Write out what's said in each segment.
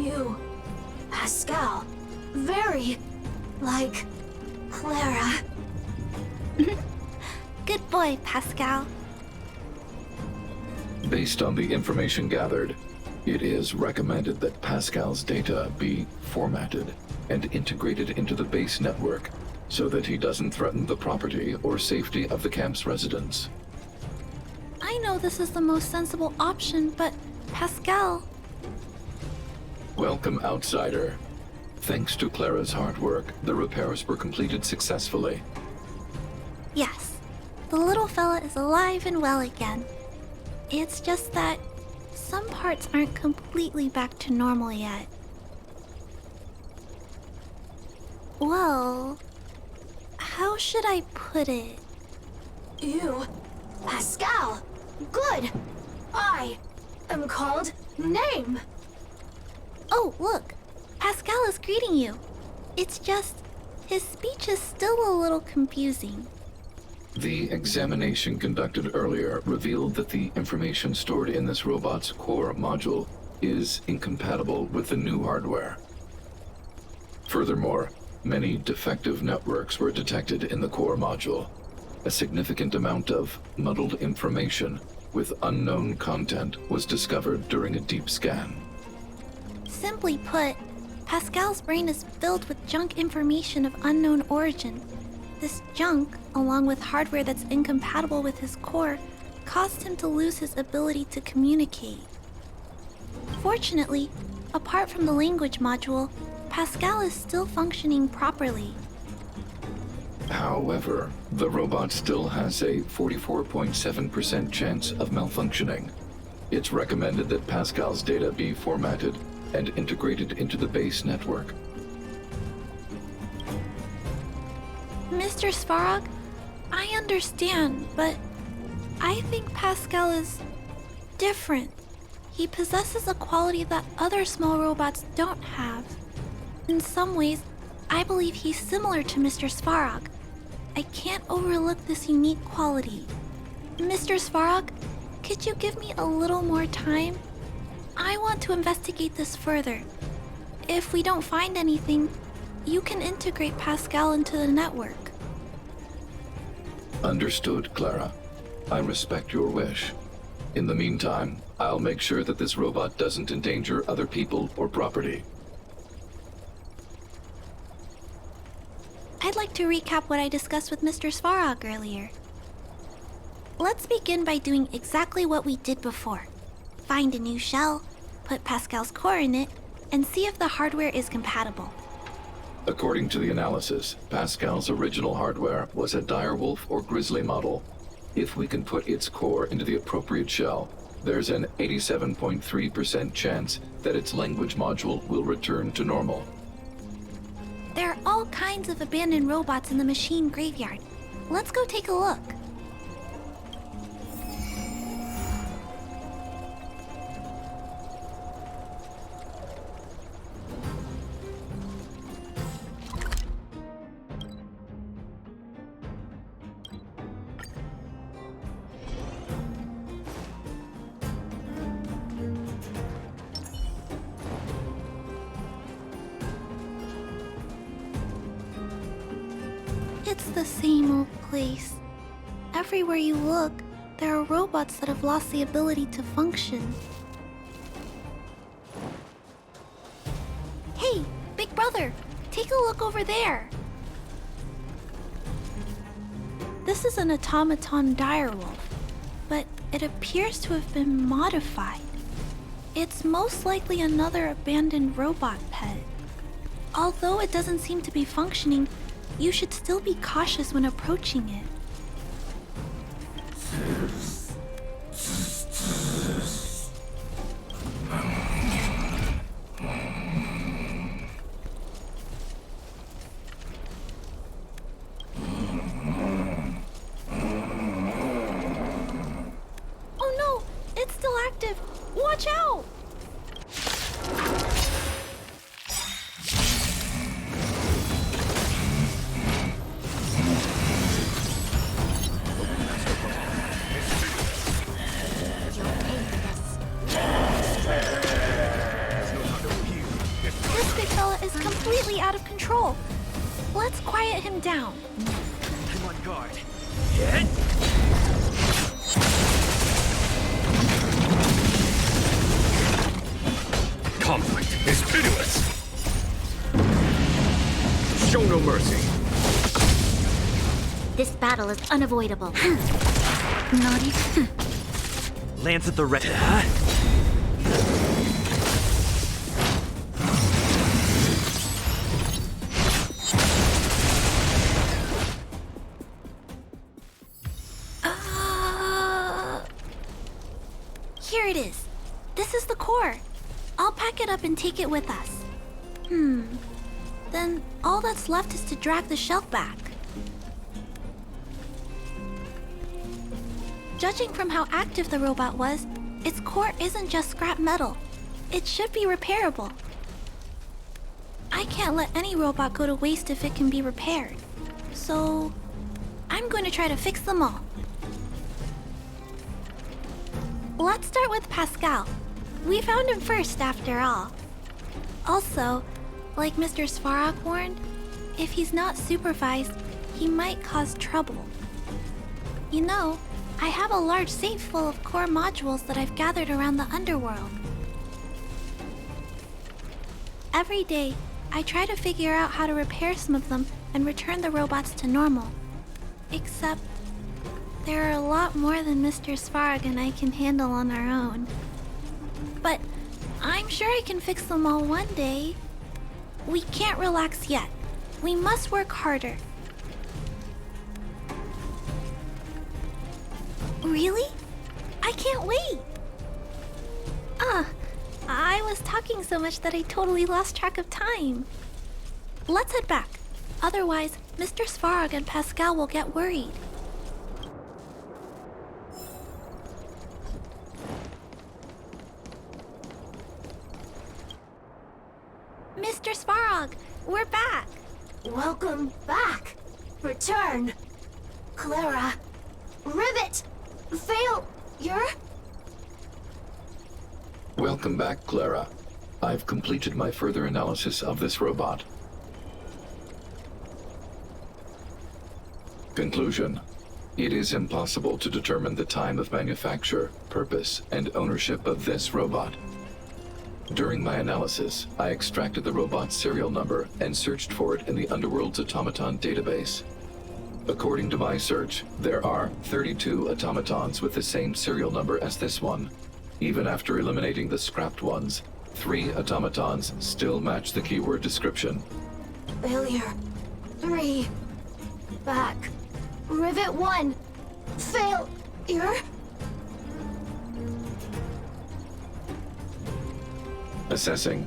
You, Pascal, very like Clara. Good boy, Pascal. Based on the information gathered, it is recommended that Pascal's data be formatted and integrated into the base network so that he doesn't threaten the property or safety of the camp's residents. I know this is the most sensible option, but Pascal... Welcome, outsider. Thanks to Clara's hard work, the repairs were completed successfully. Yes, the little fella is alive and well again. It's just that some parts aren't completely back to normal yet. Well, how should I put it? You, Pascal, good. I am called Name. Oh, look, Pascal is greeting you. It's just, his speech is still a little confusing. The examination conducted earlier revealed that the information stored in this robot's core module is incompatible with the new hardware. Furthermore, many defective networks were detected in the core module. A significant amount of muddled information with unknown content was discovered during a deep scan. Simply put, Pascal's brain is filled with junk information of unknown origin. This junk, along with hardware that's incompatible with his core, caused him to lose his ability to communicate. Fortunately, apart from the language module, Pascal is still functioning properly. However, the robot still has a 44.7% chance of malfunctioning. It's recommended that Pascal's data be formatted and integrated into the base network. Mr. Svarog, I understand, but I think Pascal is different. He possesses a quality that other small robots don't have. In some ways, I believe he's similar to Mr. Svarog. I can't overlook this unique quality. Mr. Svarog, could you give me a little more time? I want to investigate this further. If we don't find anything, you can integrate Pascal into the network. Understood, Clara. I respect your wish. In the meantime, I'll make sure that this robot doesn't endanger other people or property. I'd like to recap what I discussed with Mr. Svarog earlier. Let's begin by doing exactly what we did before. Find a new shell, put Pascal's core in it, and see if the hardware is compatible. According to the analysis, Pascal's original hardware was a direwolf or grizzly model. If we can put its core into the appropriate shell, there's an 87.3% chance that its language module will return to normal. There are all kinds of abandoned robots in the machine graveyard. Let's go take a look. It's the same old place. Everywhere you look, there are robots that have lost the ability to function. Hey, big brother, take a look over there. This is an automaton direwolf, but it appears to have been modified. It's most likely another abandoned robot pet. Although it doesn't seem to be functioning, you should still be cautious when approaching it. Oh no! It's still active! Watch out! control. Let's quiet him down. I'm on guard. Hit! Conflict is pitiless! Show no mercy! This battle is unavoidable. Not even. Lance at the red. Here it is. This is the core. I'll pack it up and take it with us. Then all that's left is to drag the shelf back. Judging from how active the robot was, its core isn't just scrap metal. It should be repairable. I can't let any robot go to waste if it can be repaired. So I'm going to try to fix them all. Let's start with Pascal. We found him first, after all. Also, like Mr. Svarog warned, if he's not supervised, he might cause trouble. You know, I have a large safe full of core modules that I've gathered around the underworld. Every day, I try to figure out how to repair some of them and return the robots to normal. Except, there are a lot more than Mr. Svarog and I can handle on our own. But I'm sure I can fix them all one day. We can't relax yet. We must work harder. Really? I can't wait! I was talking so much that I totally lost track of time. Let's head back. Otherwise, Mr. Svarog and Pascal will get worried. Mr. Svarog, we're back! Welcome back. Return. Clara. Rivet. Failure. Welcome back, Clara. I've completed my further analysis of this robot. Conclusion. It is impossible to determine the time of manufacture, purpose, and ownership of this robot. During my analysis, I extracted the robot's serial number and searched for it in the Underworld's automaton database. According to my search, there are 32 automatons with the same serial number as this one. Even after eliminating the scrapped ones, 3 automatons still match the keyword description. Failure. 3. Back. Rivet 1. Failure. Assessing.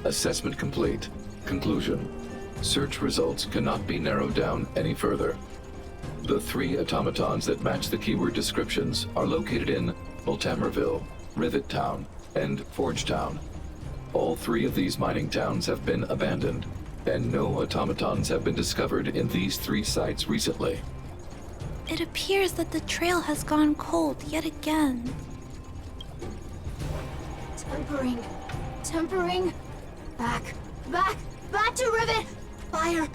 Assessment complete. Conclusion. Search results cannot be narrowed down any further. The 3 automatons that match the keyword descriptions are located in Multamerville, Rivet Town, and Forge Town. All 3 of these mining towns have been abandoned, and no automatons have been discovered in these 3 sites recently. It appears that the trail has gone cold yet again. Tempering. Back to Rivet. Fire.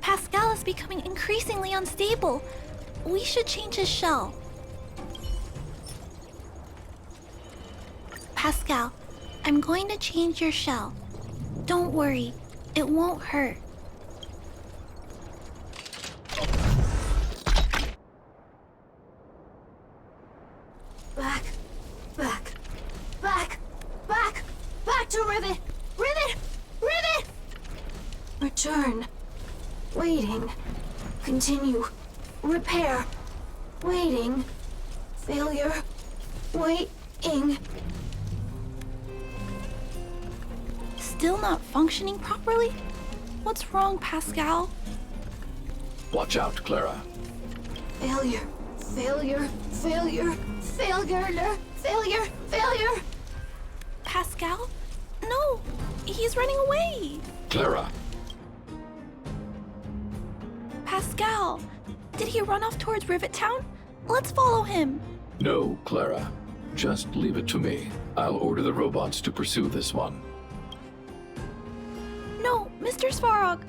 Pascal is becoming increasingly unstable. We should change his shell. Pascal, I'm going to change your shell. Don't worry, it won't hurt. Back to Rivet. Return. Waiting. Continue. Repair. Waiting. Failure. Waiting. Still not functioning properly? What's wrong, Pascal? Watch out, Clara. Failure. Pascal? No, he's running away. Clara. Pascal, did he run off towards Rivet Town? Let's follow him. No, Clara. Just leave it to me. I'll order the robots to pursue this one. Mr. Svarog,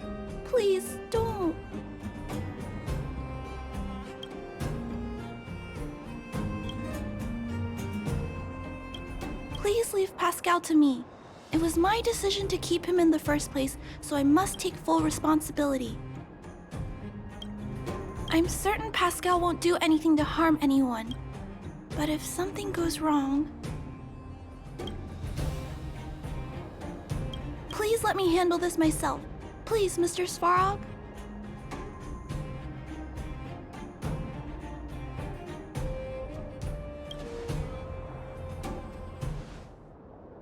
please don't. Please leave Pascal to me. It was my decision to keep him in the first place, so I must take full responsibility. I'm certain Pascal won't do anything to harm anyone. But if something goes wrong... Please let me handle this myself. Please, Mr. Svarog.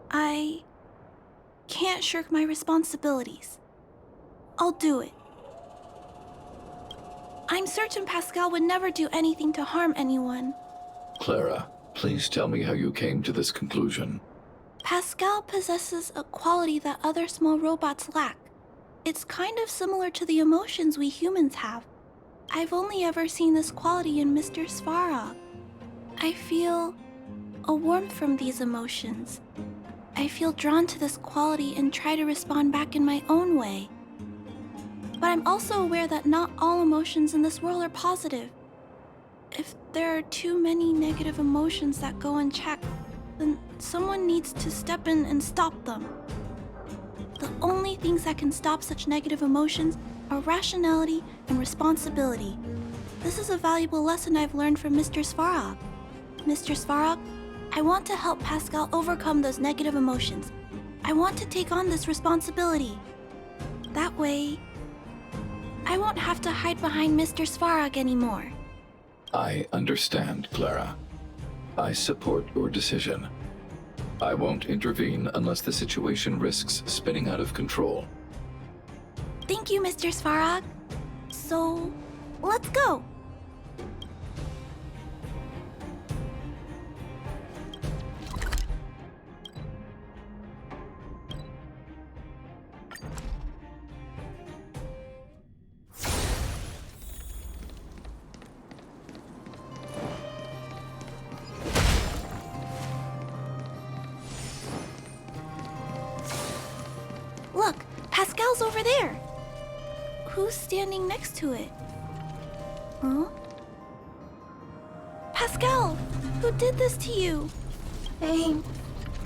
I can't shirk my responsibilities. I'll do it. I'm certain Pascal would never do anything to harm anyone. Clara, please tell me how you came to this conclusion. Pascal possesses a quality that other small robots lack. It's kind of similar to the emotions we humans have. I've only ever seen this quality in Mr. Svarog. I feel a warmth from these emotions. I feel drawn to this quality and try to respond back in my own way. But I'm also aware that not all emotions in this world are positive. If there are too many negative emotions that go unchecked, then someone needs to step in and stop them. The only things that can stop such negative emotions are rationality and responsibility. This is a valuable lesson I've learned from Mr. Svarog. Mr. Svarog, I want to help Pascal overcome those negative emotions. I want to take on this responsibility. That way, I won't have to hide behind Mr. Svarog anymore. I understand, Clara. I support your decision. I won't intervene unless the situation risks spinning out of control. Thank you, Mr. Svarog. So, let's go. Look, Pascal's over there. Who's standing next to it? Huh? Pascal, who did this to you? Pain.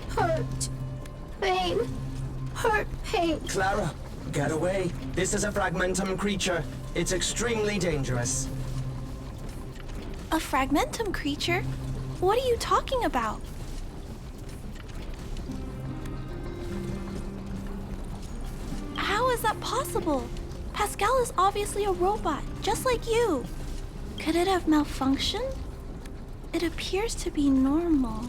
Hurt. Pain. Hurt. Pain. Clara, get away. This is a fragmentum creature. It's extremely dangerous. A fragmentum creature? What are you talking about? How is that possible? Pascal is obviously a robot, just like you. Could it have malfunctioned? It appears to be normal.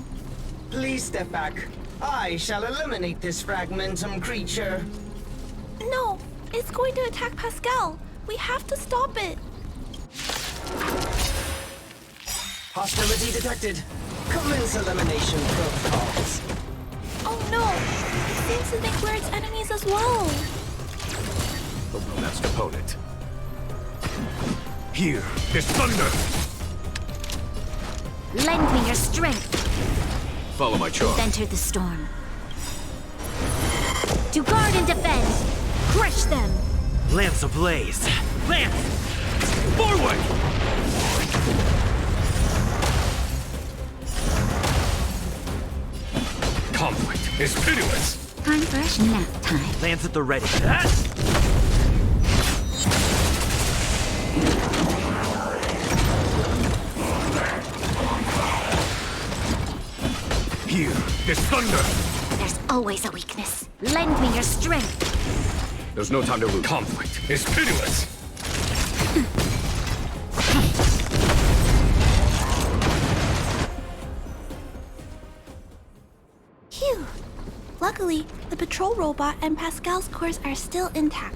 Please step back. I shall eliminate this fragmentum creature. No, it's going to attack Pascal. We have to stop it. Hostility detected. Commence elimination protocols. Oh no, it seems to think we're its enemies as well. The next opponent. Here is thunder! Lend me your strength. Follow my charm. Enter the storm. To guard and defend. Crush them. Lance ablaze! Lance! Forward! Conflict is pitiless! Time for a nap time. Lance at the ready. Here is thunder! There's always a weakness. Lend me your strength. There's no time to lose. Conflict is pitiless! Phew. Luckily, the patrol robot and Pascal's cores are still intact.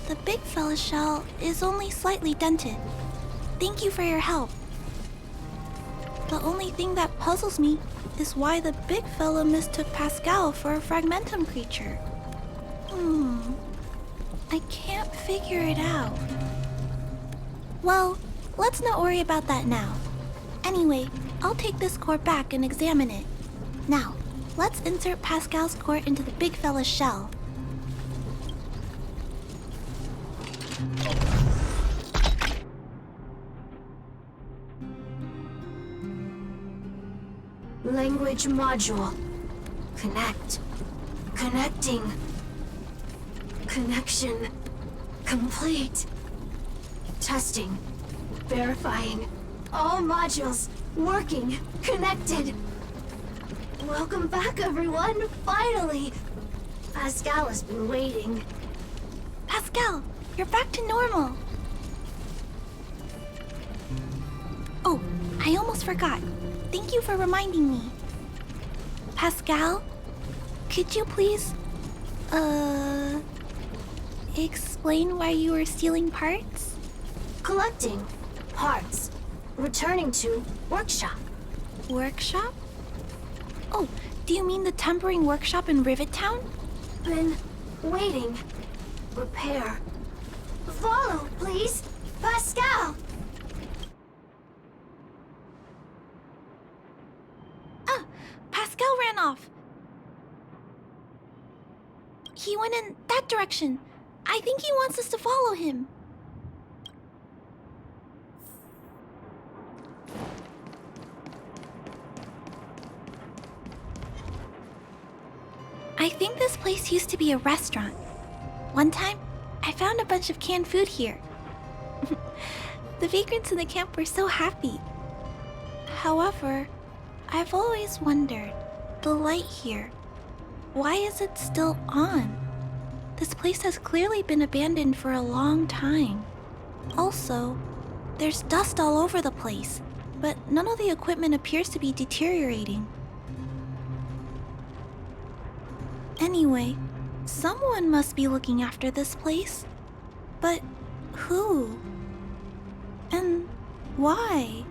The big fella's shell is only slightly dented. Thank you for your help. The only thing that puzzles me is why the big fella mistook Pascal for a fragmentum creature. I can't figure it out. Well, let's not worry about that now. Anyway, I'll take this core back and examine it. Now, let's insert Pascal's core into the big fella's shell. Language module. Connect. Connecting. Connection complete. Testing. Verifying. All modules working. Connected. Welcome back, everyone. Finally. Pascal has been waiting. Pascal, you're back to normal. Oh, I almost forgot. Thank you for reminding me. Pascal, could you please, explain why you were stealing parts? Collecting parts. Returning to workshop. Workshop? Oh, do you mean the tempering workshop in Rivet Town? Been waiting. Repair. Follow, please. Pascal! Ah, Pascal ran off. He went in that direction. I think he wants us to follow him. I think this place used to be a restaurant. One time, I found a bunch of canned food here. The vagrants in the camp were so happy. However, I've always wondered, the light here, why is it still on? This place has clearly been abandoned for a long time. Also, there's dust all over the place, but none of the equipment appears to be deteriorating. Anyway, someone must be looking after this place. But who? And why?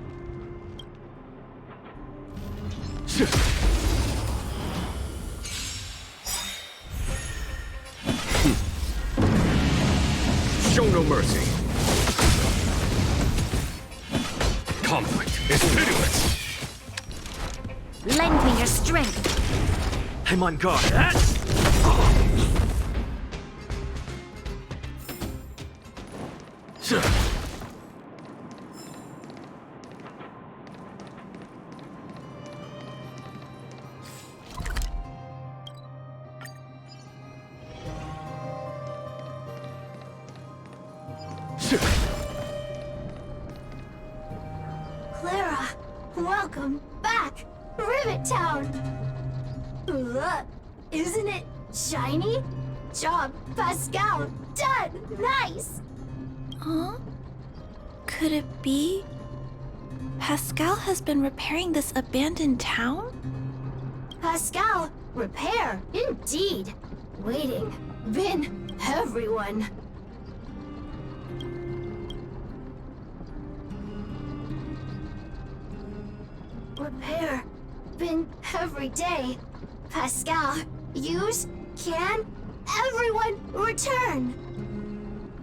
Show no mercy. Conflict is pitiless. Lend me your strength. I'm on guard. Clara, welcome back. Rivet Town. Look, isn't it shiny? Job, Pascal. Done. Nice. Huh? Could it be Pascal has been repairing this abandoned town? Pascal, repair. Indeed. Waiting. Been everyone. Repair. Been every day. Pascal, use, can, everyone return.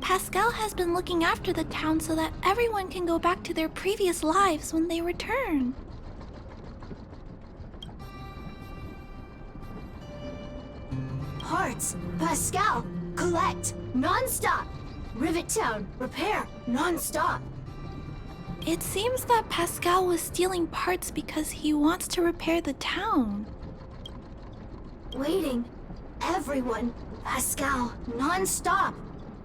Pascal has been looking after the town so that everyone can go back to their previous lives when they return. Parts, Pascal, collect, non-stop. Rivet Town, repair, non-stop. It seems that Pascal was stealing parts because he wants to repair the town. Waiting, everyone, Pascal, non-stop.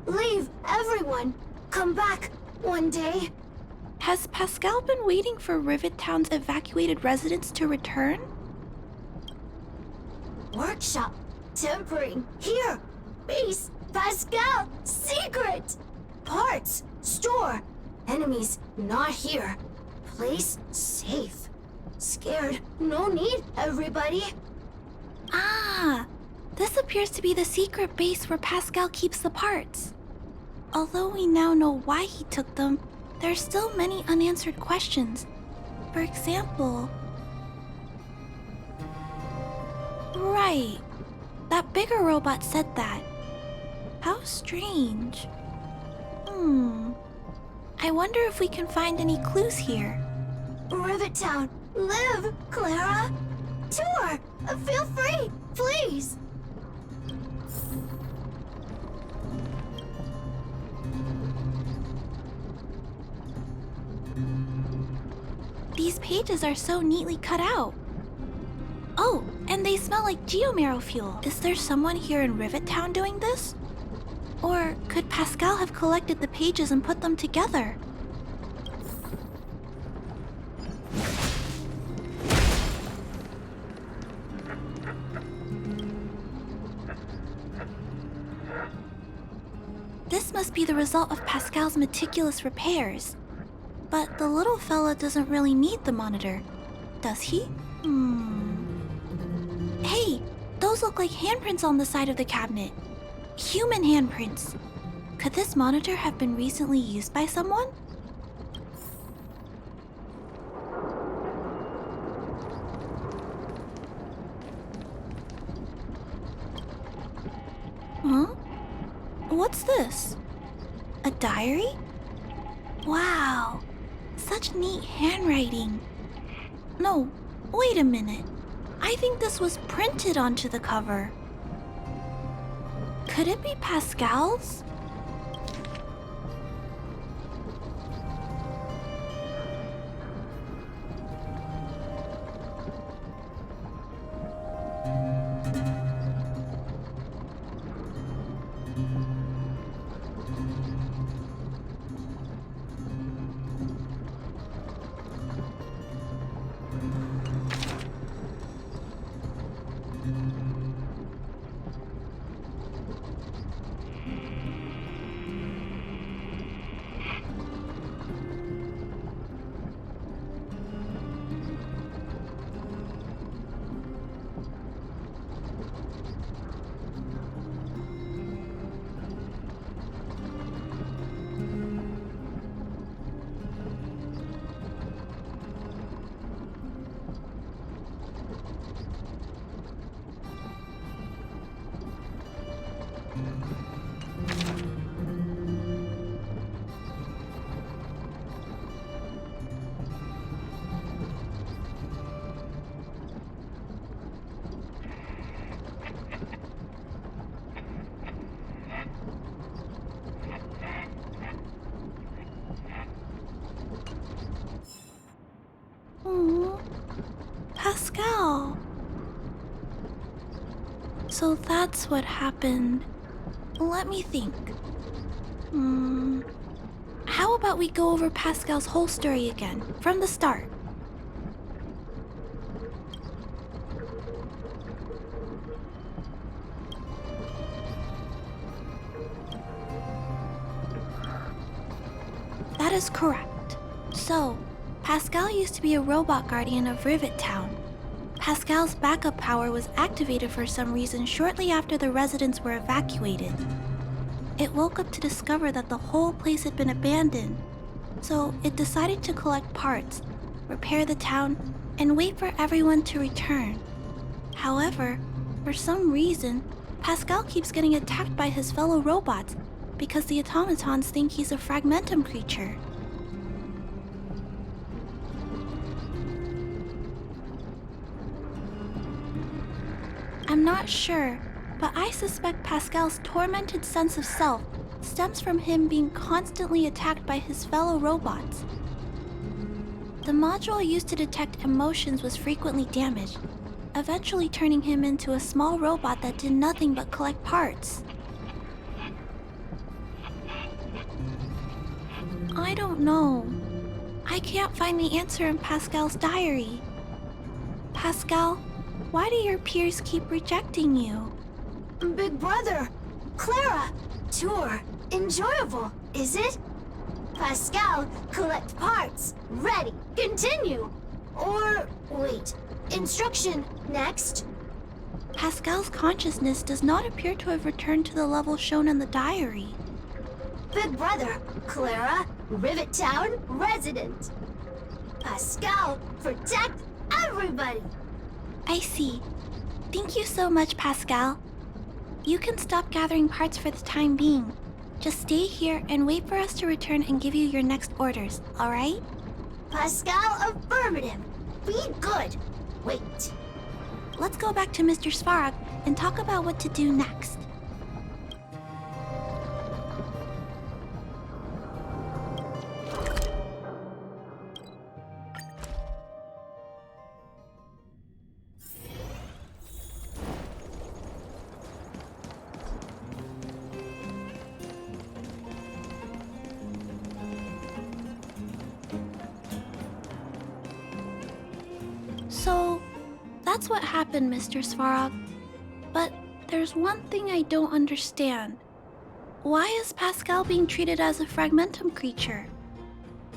Leave, everyone, come back one day. Has Pascal been waiting for Rivet Town's evacuated residents to return? Workshop, tempering, here, base, Pascal, secret. Parts, store, enemies, not here. Place, safe. Scared, no need, everybody. Ah, this appears to be the secret base where Pascal keeps the parts. Although we now know why he took them, there are still many unanswered questions. For example... Right. That bigger robot said that. How strange. I wonder if we can find any clues here. Rivet Town, live, Clara. Tour, feel free, please. These pages are so neatly cut out. Oh, and they smell like geomarrow fuel. Is there someone here in Rivet Town doing this? Or could Pascal have collected the pages and put them together? This must be the result of Pascal's meticulous repairs. But the little fella doesn't really need the monitor, does he? Hey, those look like handprints on the side of the cabinet. Human handprints. Could this monitor have been recently used by someone? Huh? What's this? A diary? Wow, such neat handwriting. No, wait a minute. I think this was printed onto the cover. Could it be Pascal's? Pascal. So that's what happened. Let me think. How about we go over Pascal's whole story again, from the start? That is correct. So, Pascal used to be a robot guardian of Rivet Town. Pascal's backup power was activated for some reason shortly after the residents were evacuated. It woke up to discover that the whole place had been abandoned, so it decided to collect parts, repair the town, and wait for everyone to return. However, for some reason, Pascal keeps getting attacked by his fellow robots because the automatons think he's a fragmentum creature. I'm not sure, but I suspect Pascal's tormented sense of self stems from him being constantly attacked by his fellow robots. The module used to detect emotions was frequently damaged, eventually turning him into a small robot that did nothing but collect parts. I don't know. I can't find the answer in Pascal's diary. Pascal, why do your peers keep rejecting you? Big brother, Clara, tour, enjoyable, is it? Pascal, collect parts, ready, continue. Or, wait, instruction, next. Pascal's consciousness does not appear to have returned to the level shown in the diary. Big brother, Clara, Rivet Town resident. Pascal, protect everybody. I see. Thank you so much, Pascal. You can stop gathering parts for the time being. Just stay here and wait for us to return and give you your next orders, alright? Pascal, affirmative. Be good. Wait. Let's go back to Mr. Svarog and talk about what to do next. That's what happened, Mr. Svarog. But there's one thing I don't understand. Why is Pascal being treated as a fragmentum creature?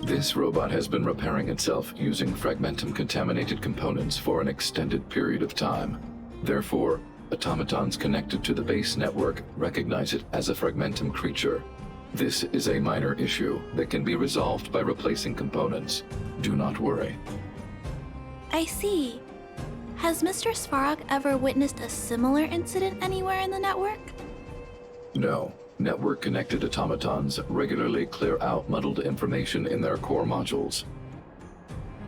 This robot has been repairing itself using fragmentum-contaminated components for an extended period of time. Therefore, automatons connected to the base network recognize it as a fragmentum creature. This is a minor issue that can be resolved by replacing components. Do not worry. I see. Has Mr. Svarog ever witnessed a similar incident anywhere in the network? No. Network-connected automatons regularly clear out muddled information in their core modules.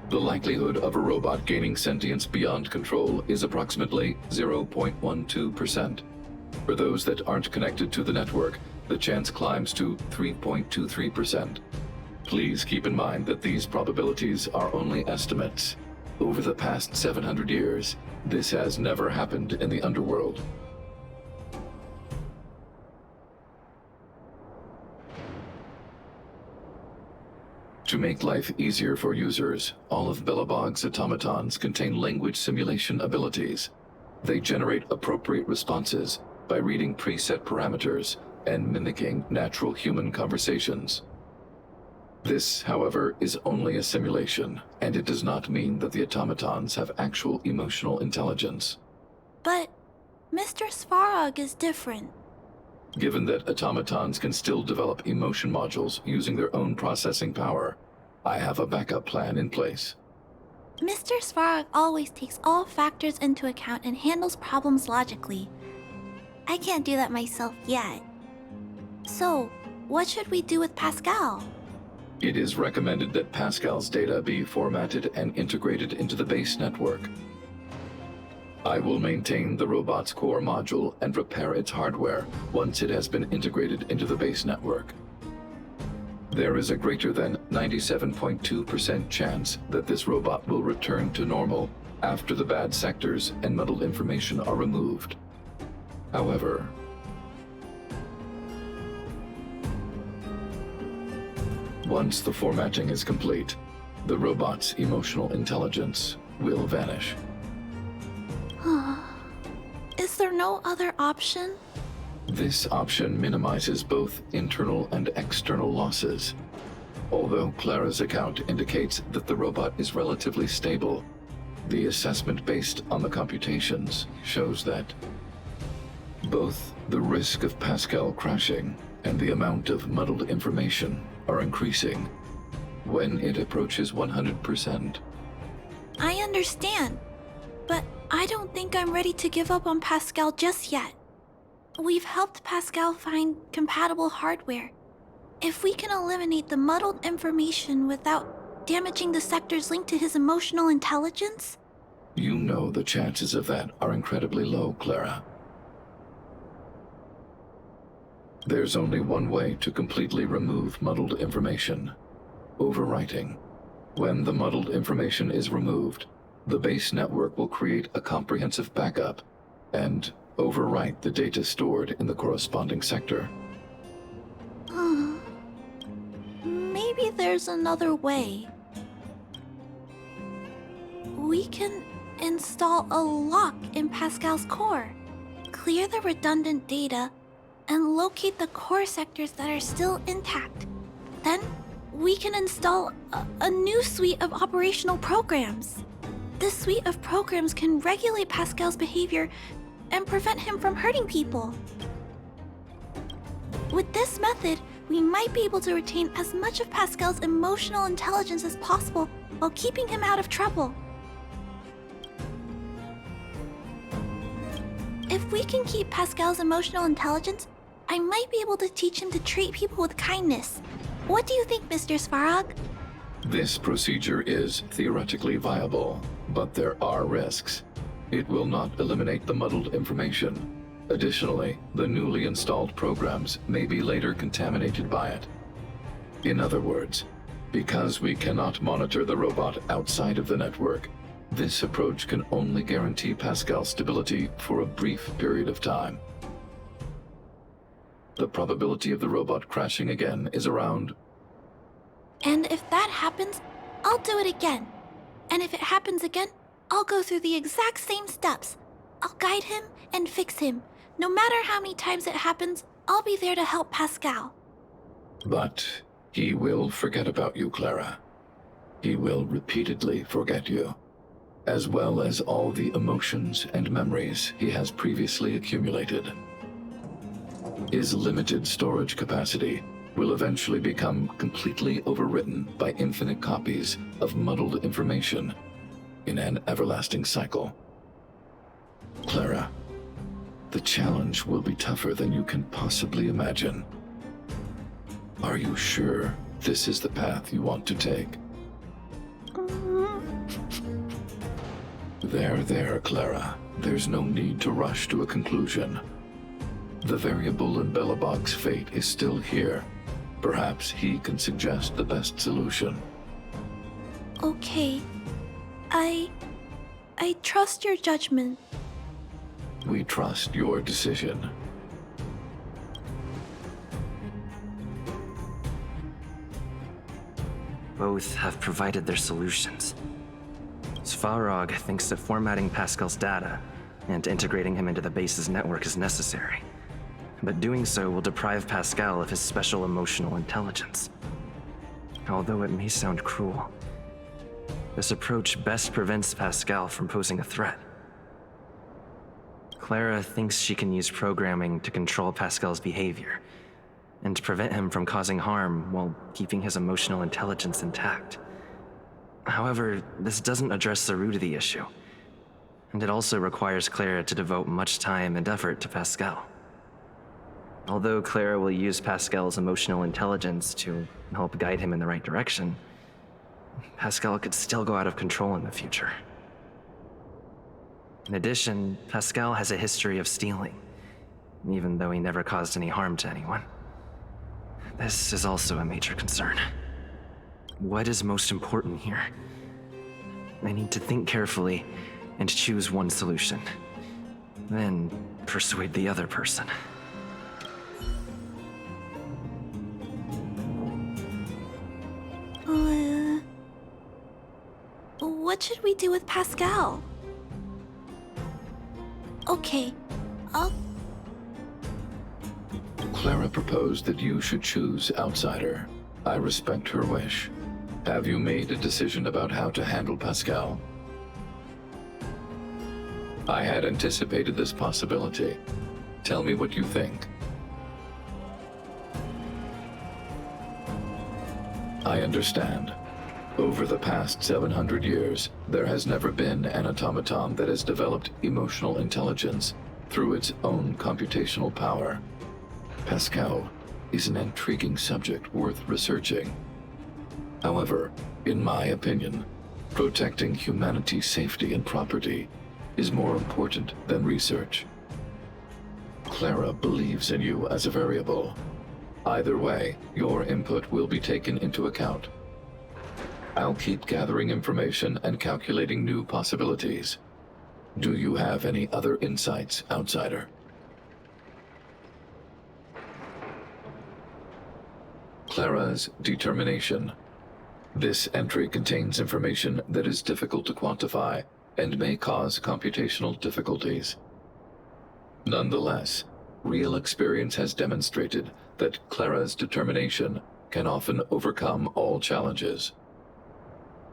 The likelihood of a robot gaining sentience beyond control is approximately 0.12%. For those that aren't connected to the network, the chance climbs to 3.23%. Please keep in mind that these probabilities are only estimates. Over the past 700 years, this has never happened in the underworld. To make life easier for users, all of Belobog's automatons contain language simulation abilities. They generate appropriate responses by reading preset parameters and mimicking natural human conversations. This, however, is only a simulation, and it does not mean that the automatons have actual emotional intelligence. But Mr. Svarog is different. Given that automatons can still develop emotion modules using their own processing power, I have a backup plan in place. Mr. Svarog always takes all factors into account and handles problems logically. I can't do that myself yet. So, what should we do with Pascal? It is recommended that Pascal's data be formatted and integrated into the base network. I will maintain the robot's core module and repair its hardware once it has been integrated into the base network. There is a greater than 97.2% chance that this robot will return to normal after the bad sectors and muddled information are removed. However, once the formatting is complete, the robot's emotional intelligence will vanish. Is there no other option? This option minimizes both internal and external losses. Although Clara's account indicates that the robot is relatively stable, the assessment based on the computations shows that both the risk of Pascal crashing and the amount of muddled information are increasing when it approaches 100%. I understand, but I don't think I'm ready to give up on Pascal just yet. We've helped Pascal find compatible hardware. If we can eliminate the muddled information without damaging the sectors linked to his emotional intelligence... You know the chances of that are incredibly low, Clara. There's only one way to completely remove muddled information: overwriting. When the muddled information is removed, the base network will create a comprehensive backup and overwrite the data stored in the corresponding sector. Maybe there's another way. We can install a lock in Pascal's core, clear the redundant data, and locate the core sectors that are still intact. Then, we can install a new suite of operational programs. This suite of programs can regulate Pascal's behavior and prevent him from hurting people. With this method, we might be able to retain as much of Pascal's emotional intelligence as possible while keeping him out of trouble. If we can keep Pascal's emotional intelligence, I might be able to teach him to treat people with kindness. What do you think, Mr. Svarog? This procedure is theoretically viable, but there are risks. It will not eliminate the muddled information. Additionally, the newly installed programs may be later contaminated by it. In other words, because we cannot monitor the robot outside of the network, this approach can only guarantee Pascal's stability for a brief period of time. The probability of the robot crashing again is around... And if that happens, I'll do it again. And if it happens again, I'll go through the exact same steps. I'll guide him and fix him. No matter how many times it happens, I'll be there to help Pascal. But he will forget about you, Clara. He will repeatedly forget you, as well as all the emotions and memories he has previously accumulated. His limited storage capacity will eventually become completely overwritten by infinite copies of muddled information in an everlasting cycle. Clara, the challenge will be tougher than you can possibly imagine. Are you sure this is the path you want to take? There, Clara. There's no need to rush to a conclusion. The variable in Belobog's fate is still here. Perhaps he can suggest the best solution. Okay. I trust your judgment. We trust your decision. Both have provided their solutions. Svarog thinks that formatting Pascal's data and integrating him into the base's network is necessary. But doing so will deprive Pascal of his special emotional intelligence. Although it may sound cruel, this approach best prevents Pascal from posing a threat. Clara thinks she can use programming to control Pascal's behavior and prevent him from causing harm while keeping his emotional intelligence intact. However, this doesn't address the root of the issue, and it also requires Clara to devote much time and effort to Pascal. Although Clara will use Pascal's emotional intelligence to help guide him in the right direction, Pascal could still go out of control in the future. In addition, Pascal has a history of stealing, even though he never caused any harm to anyone. This is also a major concern. What is most important here? I need to think carefully and choose one solution, then persuade the other person. What should we do with Pascal? Okay, Clara proposed that you should choose outsider. I respect her wish. Have you made a decision about how to handle Pascal? I had anticipated this possibility. Tell me what you think. I understand. Over the past 700 years, there has never been an automaton that has developed emotional intelligence through its own computational power. Pascal is an intriguing subject worth researching. However, in my opinion, protecting humanity's safety and property is more important than research. Clara believes in you as a variable. Either way, your input will be taken into account. I'll keep gathering information and calculating new possibilities. Do you have any other insights, outsider? Clara's determination. This entry contains information that is difficult to quantify and may cause computational difficulties. Nonetheless, real experience has demonstrated that Clara's determination can often overcome all challenges.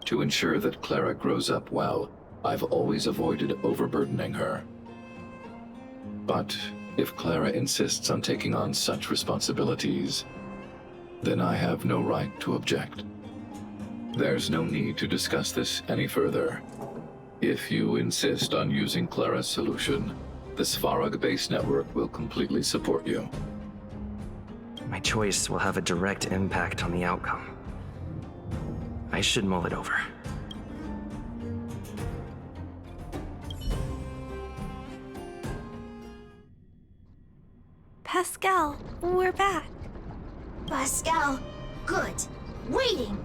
To ensure that Clara grows up well, I've always avoided overburdening her. But if Clara insists on taking on such responsibilities, then I have no right to object. There's no need to discuss this any further. If you insist on using Clara's solution, the Svarog base network will completely support you. My choice will have a direct impact on the outcome. I should mull it over. Pascal, we're back. Pascal, good. Waiting.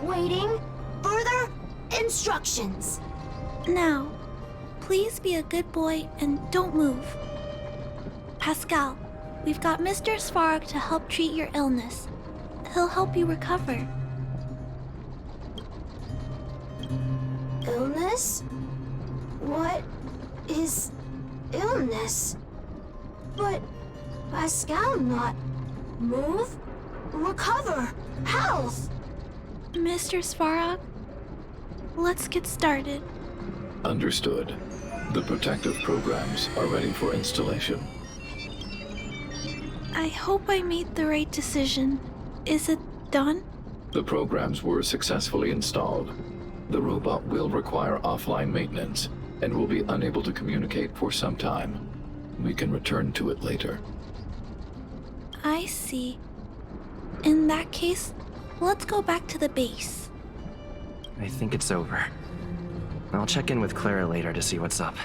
Waiting. Further instructions. Now, please be a good boy and don't move. Pascal, we've got Mr. Svarog to help treat your illness. He'll help you recover. Illness? What is illness? But Pascal not move, recover, health. Mr. Svarog, let's get started. Understood. The protective programs are ready for installation. I hope I made the right decision. Is it done? The programs were successfully installed. The robot will require offline maintenance and will be unable to communicate for some time. We can return to it later. I see. In that case, let's go back to the base. I think it's over. I'll check in with Clara later to see what's up.